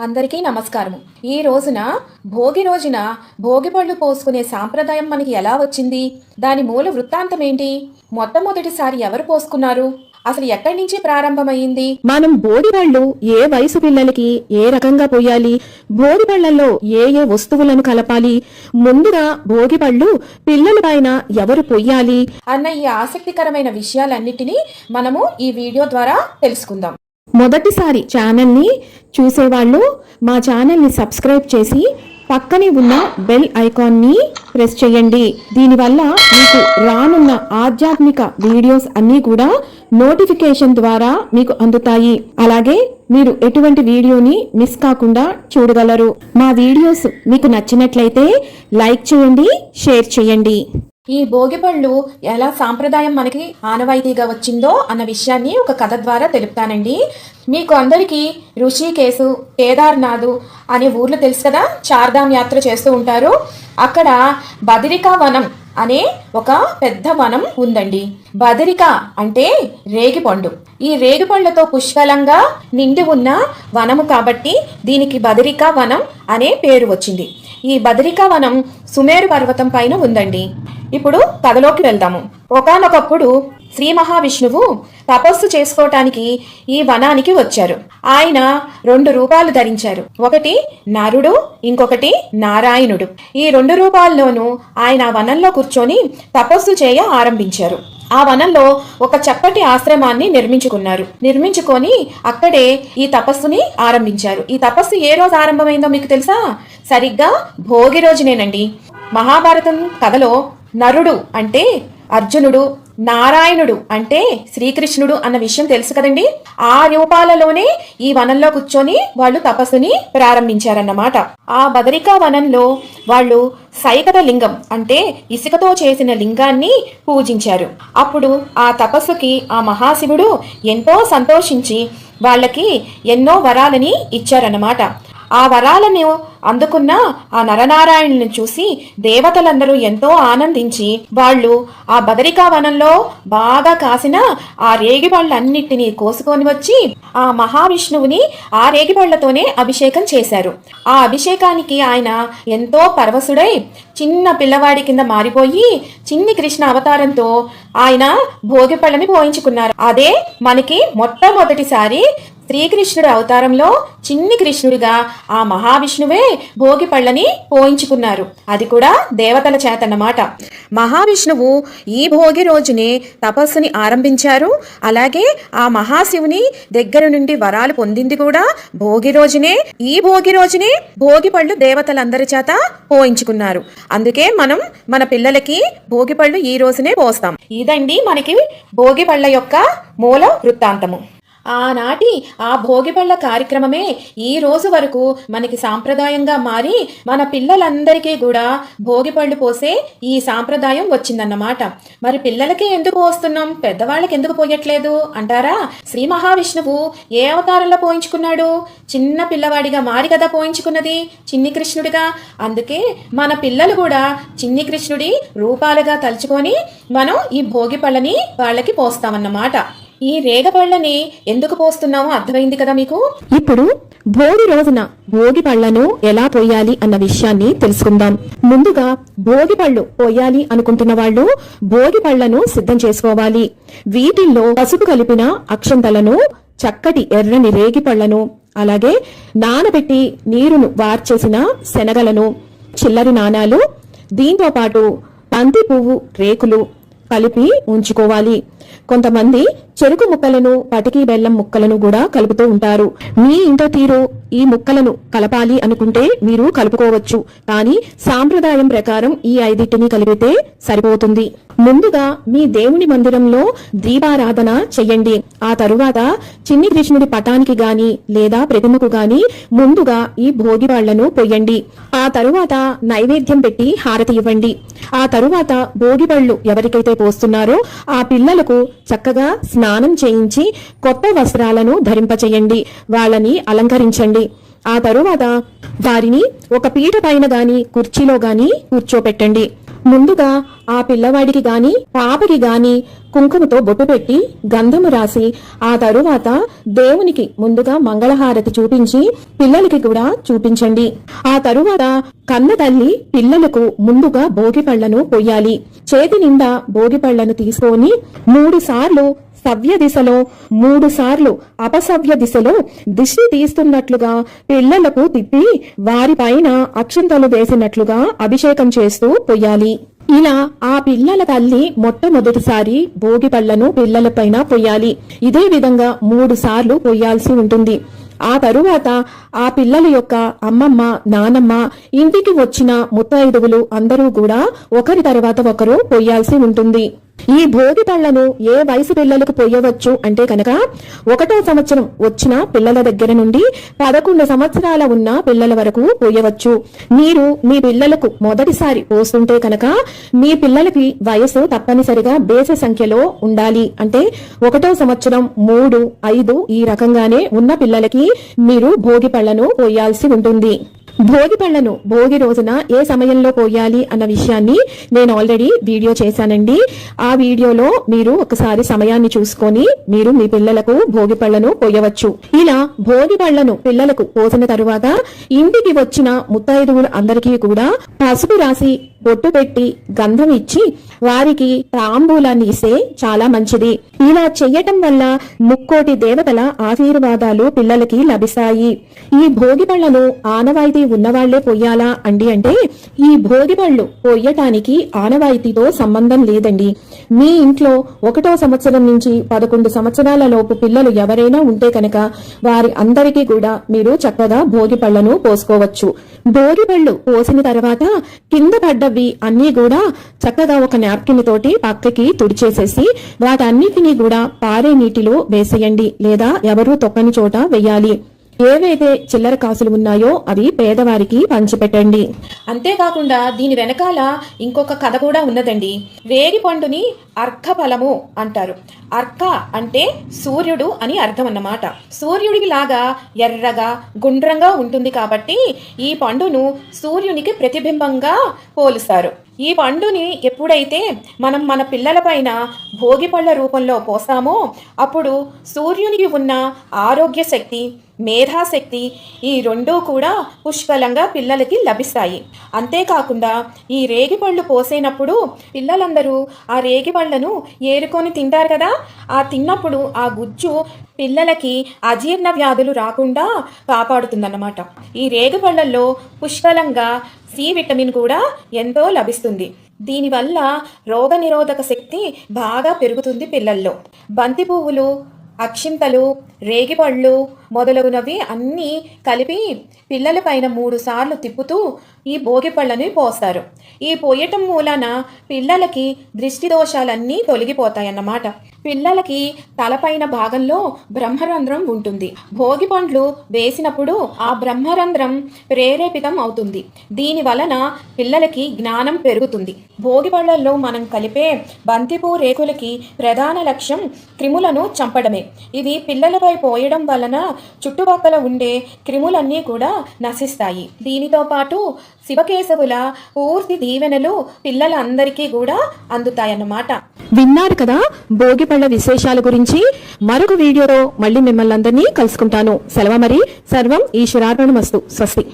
అందరికీ నమస్కారము. ఈ రోజున భోగి రోజున భోగి పళ్ళు పోసుకునే సాంప్రదాయం మనకి ఎలా వచ్చింది? దాని మూల వృత్తాంతం ఏంటి? మొట్టమొదటిసారి ఎవరు పోసుకున్నారు? అసలు ఎక్కడి నుంచి ప్రారంభమైంది? మనం భోగి పళ్ళు ఏ వయసు పిల్లలకి ఏ రకంగా పోయాలి, భోగి పళ్ళల్లో ఏ ఏ వస్తువులను కలపాలి, ముందుగా భోగి పళ్ళు పిల్లల పైన ఎవరు పొయ్యాలి అన్న ఈ ఆసక్తికరమైన విషయాలన్నిటినీ మనము ఈ వీడియో ద్వారా తెలుసుకుందాం. మొదటిసారి ఛానల్ ని చూసేవాళ్ళు మా ఛానల్ ని సబ్స్క్రైబ్ చేసి పక్కనే ఉన్న బెల్ ఐకాన్ ని ప్రెస్ చేయండి. దీనివల్ల మీకు రానున్న ఆధ్యాత్మిక వీడియోస్ అన్నీ కూడా నోటిఫికేషన్ ద్వారా మీకు అందుతాయి. అలాగే మీరు ఎటువంటి వీడియోని మిస్ కాకుండా చూడగలరు. మా వీడియోస్ మీకు నచ్చినట్లయితే లైక్ చేయండి, షేర్ చేయండి. ఈ భోగి పళ్ళు ఎలా సాంప్రదాయం మనకి ఆనవాయితీగా వచ్చిందో అన్న విషయాన్ని ఒక కథ ద్వారా తెలుపుతానండి. మీకు అందరికీ ఋషికేశు, కేదార్నాథ్ అనే ఊర్లు తెలుసు కదా, చార్ధామ్ యాత్ర చేస్తూ ఉంటారు. అక్కడ బదరికా వనం అనే ఒక పెద్ద వనం ఉందండి. బదరిక అంటే రేగిపండు. ఈ రేగిపండ్లతో పుష్కలంగా నిండి ఉన్న వనము కాబట్టి దీనికి బదరికా వనం అనే పేరు వచ్చింది. ఈ బదరికా వనం సుమేరు పర్వతం పైన ఉందండి. ఇప్పుడు కథలోకి వెళ్దాము. ఒకానొకప్పుడు శ్రీ మహావిష్ణువు తపస్సు చేసుకోవటానికి ఈ వనానికి వచ్చారు. ఆయన 2 రూపాలు ధరించారు. ఒకటి నరుడు, ఇంకొకటి నారాయణుడు. ఈ 2 రూపాల్లోనూ ఆయన వనంలో కూర్చొని తపస్సు చేయ ఆరంభించారు. ఆ వనంలో ఒక చప్పటి ఆశ్రమాన్ని నిర్మించుకొని అక్కడే ఈ తపస్సుని ఆరంభించారు. ఈ తపస్సు ఏ రోజు ఆరంభమైందో మీకు తెలుసా? సరిగ్గా భోగి రోజునేనండి. మహాభారతం కథలో నరుడు అంటే అర్జునుడు, నారాయణుడు అంటే శ్రీకృష్ణుడు అన్న విషయం తెలుసు కదండి. ఆ రూపాలలోనే ఈ వనంలో కూర్చొని వాళ్ళు తపస్సుని ప్రారంభించారన్నమాట. ఆ బదరికా వనంలో వాళ్ళు సైకత లింగం అంటే ఇసుకతో చేసిన లింగాన్ని పూజించారు. అప్పుడు ఆ తపస్సుకి ఆ మహాశివుడు ఎంతో సంతోషించి వాళ్ళకి ఎన్నో వరాలని ఇచ్చారన్నమాట. ఆ వరాలను అందుకున్న ఆ నరనారాయణుని చూసి దేవతలందరూ ఎంతో ఆనందించి వాళ్ళు ఆ బదరికా వనంలో బాగా కాసిన ఆ రేగిపళ్ళన్నిటినీ కోసుకొని వచ్చి ఆ మహావిష్ణువుని ఆ రేగిపళ్లతోనే అభిషేకం చేశారు. ఆ అభిషేకానికి ఆయన ఎంతో పరవశుడై చిన్న పిల్లవాడి కింద మారిపోయి చిన్ని కృష్ణ అవతారంతో ఆయన భోగిపళ్ళని పోయించుకున్నారు. అదే మనకి మొట్టమొదటిసారి శ్రీకృష్ణుడు అవతారంలో చిన్ని కృష్ణుడిగా ఆ మహావిష్ణువే భోగి పళ్ళని పోయించుకున్నారు. అది కూడా దేవతల చేతన్నమాట. మహావిష్ణువు ఈ భోగి రోజునే తపస్సుని ఆరంభించారు. అలాగే ఆ మహాశివుని దగ్గర నుండి వరాలు పొందింది కూడా భోగి రోజునే. ఈ భోగి రోజునే భోగి పళ్ళు దేవతలందరి చేత పోయించుకున్నారు. అందుకే మనం మన పిల్లలకి భోగి పళ్ళు ఈ రోజునే పోస్తాం. ఇదండి మనకి భోగి పళ్ళ యొక్క మూల వృత్తాంతము. ఆనాటి ఆ భోగిపళ్ళ కార్యక్రమమే ఈ రోజు వరకు మనకి సాంప్రదాయంగా మారి మన పిల్లలందరికీ కూడా భోగిపళ్ళు పోసే ఈ సాంప్రదాయం వచ్చిందన్నమాట. మరి పిల్లలకి ఎందుకు పోస్తున్నాం, పెద్దవాళ్ళకి ఎందుకు పోయట్లేదు అంటారా? శ్రీ మహావిష్ణువు ఏ అవతారంలో పోయించుకున్నాడు? చిన్న పిల్లవాడిగా మారి కదా పోయించుకున్నది, చిన్ని కృష్ణుడిగా. అందుకే మన పిల్లలు కూడా చిన్ని కృష్ణుడి రూపాలుగా తలుచుకొని మనం ఈ భోగిపళ్ళని వాళ్ళకి పోస్తామన్నమాట. ఈ రేగపళ్ళని ఎందుకు పోస్తున్నామో అర్థమైంది కదా మీకు. ఇప్పుడు భోగి రోజున భోగి పళ్లను ఎలా పోయాలి అన్న విషయాన్ని తెలుసుకుందాం. ముందుగా భోగి పళ్ళు పోయాలి అనుకుంటున్న వాళ్ళు భోగి పళ్లను సిద్ధం చేసుకోవాలి. వీటిల్లో పసుపు కలిపిన అక్షంతలను, చక్కటి ఎర్రని రేగి పళ్లను, అలాగే నానబెట్టి నీరును వార్చేసిన శనగలను, చిల్లరి నాణాలు, దీంతో పాటు బంతి పువ్వు రేకులు కలిపి ఉంచుకోవాలి. కొంతమంది చెరుకు ముక్కలను, పటికి బెల్లం ముక్కలను కూడా కలుపుతూ ఉంటారు. మీ ఇంట్లో తీరు ఈ ముక్కలను కలపాలి అనుకుంటే మీరు కలుపుకోవచ్చు. కానీ సాంప్రదాయం ప్రకారం ఈ 5టిని కలిపితే సరిపోతుంది. ముందుగా మీ దేవుని మందిరంలో దీపారాధన చెయ్యండి. ఆ తరువాత చిన్ని కృష్ణుడి పటానికి గాని లేదా ప్రతిమకు గాని ముందుగా ఈ భోగి పళ్లను పొయ్యండి. ఆ తరువాత నైవేద్యం పెట్టి హారతి ఇవ్వండి. ఆ తరువాత భోగి పళ్ళు ఎవరికైతే పోస్తున్నారో ఆ పిల్లలకు చక్కగా స్నానం చేయించి కొత్త వస్త్రాలను ధరింపచేయండి. వాళ్ళని అలంకరించండి. ఆ తరువాత వారిని ఒక పీట పైన గాని కుర్చీలో గాని కూర్చోపెట్టండి. ముందుగా ఆ పిల్లవాడికి గాని పాపకి గాని కుంకుమతో బొట్టు పెట్టి గంధము రాసి ఆ తరువాత దేవునికి ముందుగా మంగళహారతి చూపించి పిల్లలకి కూడా చూపించండి. ఆ తరువాత కన్న తల్లి పిల్లలకు ముందుగా భోగి పళ్లను పొయ్యాలి. చేతి నిండా భోగి పళ్లను తీసుకొని 3 సార్లు సవ్య దిశలో 3 సార్లు అపసవ్య దిశలో దిష్టి తీస్తున్నట్లుగా పిల్లలకు తిప్పి వారిపైన అక్షంతలు వేసినట్లుగా అభిషేకం చేస్తూ పొయ్యాలి. ఇలా ఆ పిల్లల తల్లి మొట్టమొదటిసారి భోగి పళ్లను పిల్లలపైన పొయ్యాలి. ఇదే విధంగా 3 సార్లు పొయ్యాల్సి ఉంటుంది. ఆ తరువాత ఆ పిల్లల యొక్క అమ్మమ్మ, నానమ్మ, ఇంటికి వచ్చిన ముత్తైదువులు అందరూ కూడా ఒకరి తర్వాత ఒకరు పొయ్యాల్సి ఉంటుంది. ఈ భోగి పళ్లను ఏ వయసు పిల్లలకు పొయ్యవచ్చు అంటే కనుక 1వ సంవత్సరం వచ్చిన పిల్లల దగ్గర నుండి 11 సంవత్సరాల ఉన్న పిల్లల వరకు పొయ్యవచ్చు. మీరు మీ పిల్లలకు మొదటిసారి పోస్తుంటే కనుక మీ పిల్లలకి వయసు తప్పనిసరిగా బేస సంఖ్యలో ఉండాలి. అంటే 1వ సంవత్సరం 3, 5 ఈ రకంగానే ఉన్న పిల్లలకి మీరు భోగి పళ్లను పోయాల్సి ఉంటుంది. భోగి పళ్లను భోగి రోజున ఏ సమయంలో పోయాలి అన్న విషయాన్ని నేను ఆల్రెడీ వీడియో చేశానండి. ఆ వీడియోలో మీరు ఒకసారి సమయాన్ని చూసుకొని మీరు మీ పిల్లలకు భోగి పళ్లను పోయవచ్చు. ఇలా భోగి పళ్లను పిల్లలకు పోసిన తరువాత ఇంటికి వచ్చిన ముత్తైదువులు అందరికీ కూడా పసుపు రాసి బొట్టు పెట్టి గంధం ఇచ్చి వారికి తాంబూలాన్ని ఇస్తే చాలా మంచిది. ఇలా చెయ్యటం వల్ల 3 దేవతల ఆశీర్వాదాలు పిల్లలకి లభిస్తాయి. ఈ భోగి పళ్లను ఆనవాయితీ ఉన్నవాళ్లే పొయ్యాలా అండి అంటే ఈ భోగి పళ్ళు పొయ్యటానికి ఆనవాయితీతో సంబంధం లేదండి. మీ ఇంట్లో 1వ సంవత్సరం నుంచి 11 సంవత్సరాల లోపు పిల్లలు ఎవరైనా ఉంటే కనుక వారి అందరికీ కూడా మీరు చక్కగా భోగి పళ్లను పోసుకోవచ్చు. భోగి పళ్ళు పోసిన తర్వాత కింద పడ్డవి అన్ని కూడా చక్కగా ఒక నాప్కిన్ తోటి పక్కకి తుడిచేసేసి వాటన్నిటినీ కూడా పారే నీటిలో వేసేయండి, లేదా ఎవరూ తొక్కని చోట వేయాలి. ఏవైతే చిల్లర కాసులు ఉన్నాయో అవి పేదవారికి పంచిపెట్టండి. అంతేకాకుండా దీని వెనకాల ఇంకొక కథ కూడా ఉన్నదండి. వేగి పండుని అర్క ఫలము అంటారు. అర్క అంటే సూర్యుడు అని అర్థం అన్నమాట. సూర్యుడికి లాగా ఎర్రగా గుండ్రంగా ఉంటుంది కాబట్టి ఈ పండును సూర్యునికి ప్రతిబింబంగా పోలుస్తారు. ఈ పండుని ఎప్పుడైతే మనం మన పిల్లలపైన భోగి పళ్ళ రూపంలో పోస్తామో అప్పుడు సూర్యునికి ఉన్న ఆరోగ్య శక్తి, మేధాశక్తి ఈ రెండూ కూడా పుష్కలంగా పిల్లలకి లభిస్తాయి. అంతేకాకుండా ఈ రేగిపళ్ళు పోసేనప్పుడు పిల్లలందరూ ఆ రేగిపళ్ళను ఏరుకొని తింటారు కదా, ఆ తిన్నప్పుడు ఆ గుజ్జు పిల్లలకి అజీర్ణ వ్యాధులు రాకుండా కాపాడుతుందన్నమాట. ఈ రేగిపళ్ళల్లో పుష్కలంగా సి విటమిన్ కూడా ఎంతో లభిస్తుంది. దీనివల్ల రోగనిరోధక శక్తి బాగా పెరుగుతుంది పిల్లల్లో. బంతి పువ్వులు, అక్షింతలు, రేగిపళ్ళు మొదలగునవి అన్నీ కలిపి పిల్లల పైన 3 సార్లు తిప్పుతూ ఈ భోగి పళ్ళని పోస్తారు. ఈ పోయటం మూలన పిల్లలకి దృష్టి దోషాలన్నీ తొలగిపోతాయన్నమాట. పిల్లలకి తలపైన భాగంలో బ్రహ్మరంధ్రం ఉంటుంది. భోగి పండ్లు వేసినప్పుడు ఆ బ్రహ్మరంధ్రం ప్రేరేపితం అవుతుంది. దీని వలన పిల్లలకి జ్ఞానం పెరుగుతుంది. భోగి పళ్ళల్లో మనం కలిపే బంతిపూ రేకులకి ప్రధాన లక్ష్యం క్రిములను చంపడమే. ఇది పిల్లలపై పోయడం వలన చుట్టుపక్కల ఉండే క్రిములన్నీ కూడా నశిస్తాయి. దీనితో పాటు శివకేశవుల పూర్తి దీవెనలు పిల్లలందరికీ కూడా అందుతాయన్నమాట. విన్నారు కదా భోగి పళ్ళ విశేషాల గురించి. మరొక వీడియోలో మళ్ళీ మిమ్మల్ని అందరినీ కలుసుకుంటాను. సెలవు మరి. సర్వం ఈశ్వరార్పణమస్తు. స్వస్తి.